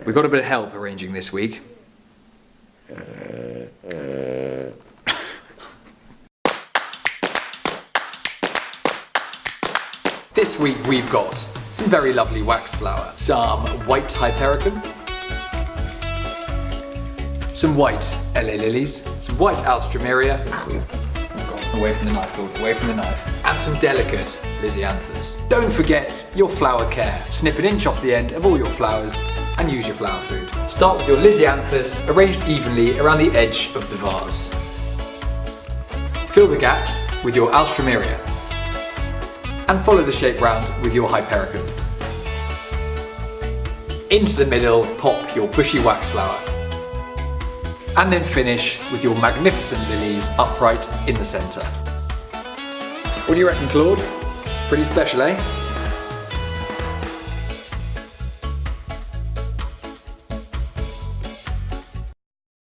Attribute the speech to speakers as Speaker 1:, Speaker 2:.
Speaker 1: We got a bit of help arranging this week. This week we've got some very lovely waxflower, some white Hypericum, some white LA Lilies, some white Alstroemeria,
Speaker 2: Away from the knife, Gord. Away from the knife.
Speaker 1: and some delicate Lisianthus. Don't forget your flower care. Snip an inch off the end of all your flowers and use your flower food. Start with your Lisianthus arranged evenly around the edge of the vase. Fill the gaps with your Alstroemeria and follow the shape round with your Hypericum. Into the middle, pop your bushy waxflower. And then finish with your magnificent lilies upright in the centre. What do you reckon, Claude? Pretty special, eh?